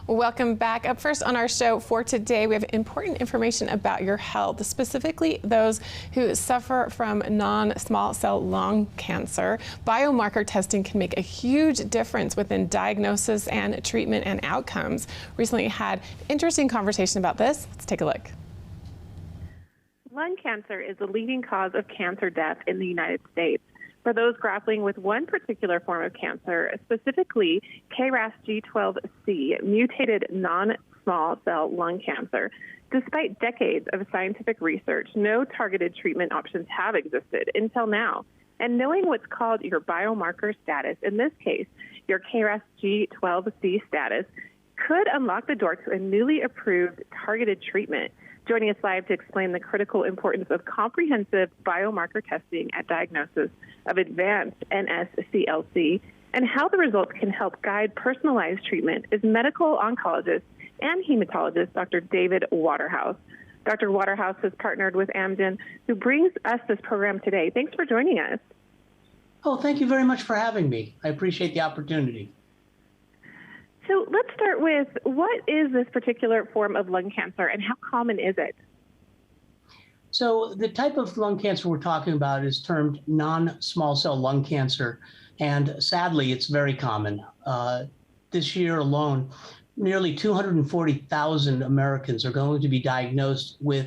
Welcome back. Up first on our show for today, we have important information about your health, specifically those who suffer from non-small cell lung cancer. Biomarker testing can make a huge difference within diagnosis and treatment and outcomes. Recently had interesting conversation about this. Let's take a look. Lung cancer is the leading cause of cancer death in the United States. For those grappling with one particular form of cancer, specifically KRAS G12C, mutated non-small cell lung cancer, despite decades of scientific research, no targeted treatment options have existed until now. And knowing what's called your biomarker status, in this case, your KRAS G12C status, could unlock the door to a newly approved targeted treatment. Joining us live to explain the critical importance of comprehensive biomarker testing at diagnosis of advanced NSCLC and how the results can help guide personalized treatment is medical oncologist and hematologist Dr. David Waterhouse. Dr. Waterhouse has partnered with Amgen, who brings us this program today. Thanks for joining us. Oh, thank you very much for having me. I appreciate the opportunity. So let's start with, what is this particular form of lung cancer and how common is it? So the type of lung cancer we're talking about is termed non-small cell lung cancer, and sadly, it's very common. This year alone, nearly 240,000 Americans are going to be diagnosed with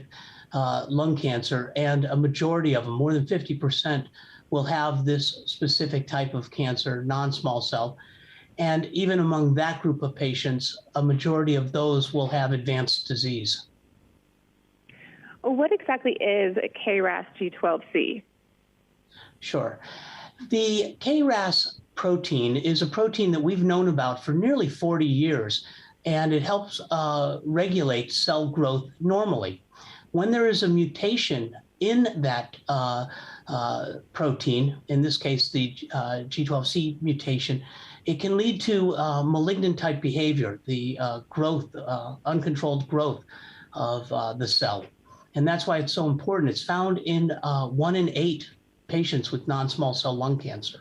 lung cancer, and a majority of them, more than 50%, will have this specific type of cancer, non-small cell. And even among that group of patients, a majority of those will have advanced disease. What exactly is KRAS G12C? Sure. The KRAS protein is a protein that we've known about for nearly 40 years, and it helps regulate cell growth normally. When there is a mutation in that protein, in this case, the G12C mutation, it can lead to malignant type behavior, the growth, uncontrolled growth of the cell. And that's why it's so important. It's found in 1 in 8 patients with non-small cell lung cancer.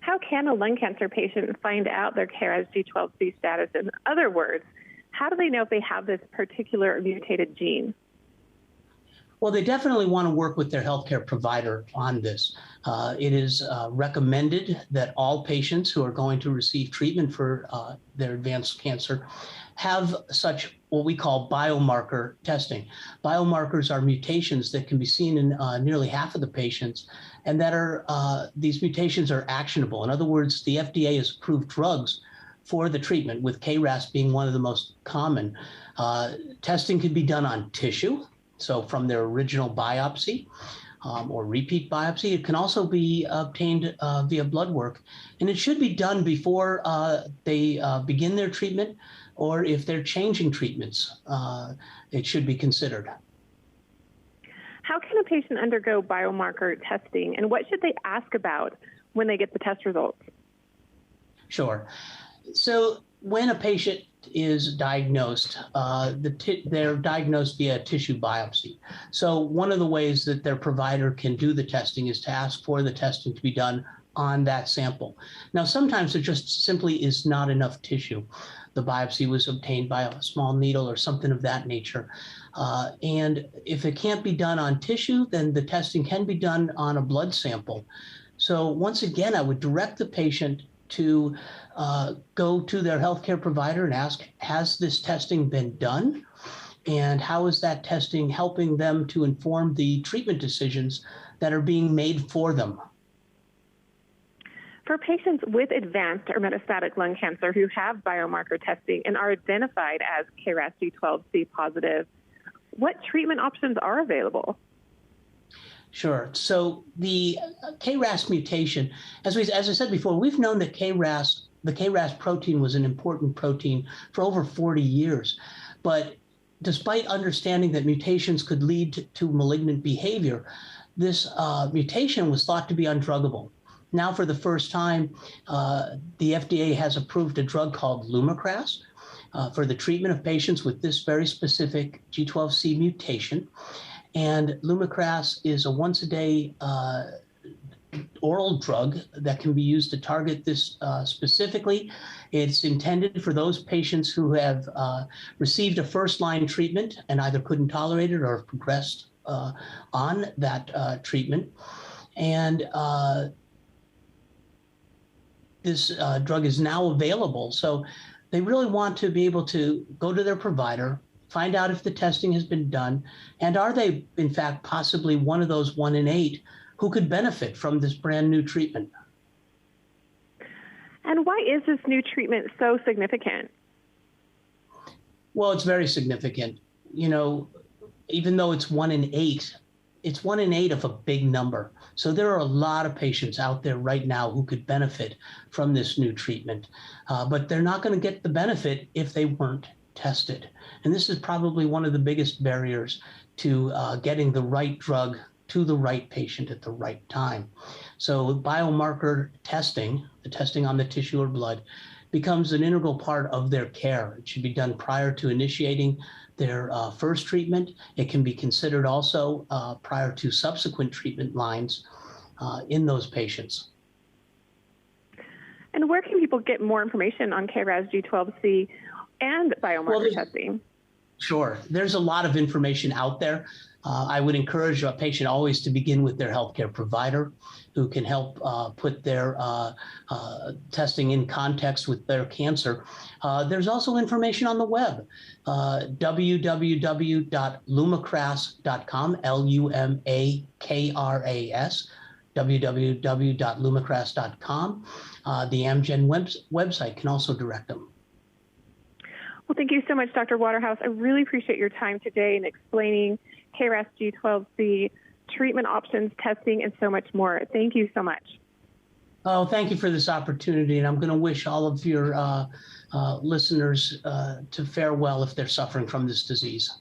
How can a lung cancer patient find out their KRAS G12C status? In other words, how do they know if they have this particular mutated gene? Well, they definitely want to work with their healthcare provider on this. It is recommended that all patients who are going to receive treatment for their advanced cancer have such what we call biomarker testing. Biomarkers are mutations that can be seen in nearly half of the patients, and that are these mutations are actionable. In other words, the FDA has approved drugs for the treatment, with KRAS being one of the most common. Testing can be done on tissue, so from their original biopsy or repeat biopsy. It can also be obtained via blood work, and it should be done before they begin their treatment, or if they're changing treatments, it should be considered. How can a patient undergo biomarker testing, and what should they ask about when they get the test results? Sure. So when a patient is diagnosed, they're diagnosed via tissue biopsy. So one of the ways that their provider can do the testing is to ask for the testing to be done on that sample. Now, sometimes there just simply is not enough tissue. The biopsy was obtained by a small needle or something of that nature. And if it can't be done on tissue, then the testing can be done on a blood sample. So once again, I would direct the patient to go to their healthcare provider and ask, has this testing been done? And how is that testing helping them to inform the treatment decisions that are being made for them? For patients with advanced or metastatic lung cancer who have biomarker testing and are identified as KRAS G12C positive, what treatment options are available? Sure. So the KRAS mutation, as I said before, we've known that the KRAS protein was an important protein for over 40 years. But despite understanding that mutations could lead to malignant behavior, this mutation was thought to be undruggable. Now, for the first time, the FDA has approved a drug called Lumakras for the treatment of patients with this very specific G12C mutation. And Lumakras is a once-a-day oral drug that can be used to target this specifically. It's intended for those patients who have received a first-line treatment and either couldn't tolerate it or progressed on that treatment. And this drug is now available. So they really want to be able to go to their provider, find out if the testing has been done, and are they, in fact, possibly one of those 1 in 8 who could benefit from this brand new treatment. And why is this new treatment so significant? Well, it's very significant. You know, even though it's 1 in 8, it's 1 in 8 of a big number. So there are a lot of patients out there right now who could benefit from this new treatment, but they're not going to get the benefit if they weren't tested. And this is probably one of the biggest barriers to getting the right drug to the right patient at the right time. So biomarker testing, the testing on the tissue or blood, becomes an integral part of their care. It should be done prior to initiating their first treatment. It can be considered also prior to subsequent treatment lines in those patients. And where can people get more information on KRAS G12C and biomarker testing? Sure. There's a lot of information out there. I would encourage a patient always to begin with their healthcare provider, who can help put their testing in context with their cancer. There's also information on the web, www.lumacras.com, LUMAKRAS, www.lumacras.com. The Amgen website can also direct them. Well, thank you so much, Dr. Waterhouse. I really appreciate your time today in explaining KRAS G12C, treatment options, testing, and so much more. Thank you so much. Oh, thank you for this opportunity. And I'm going to wish all of your listeners to fare well if they're suffering from this disease.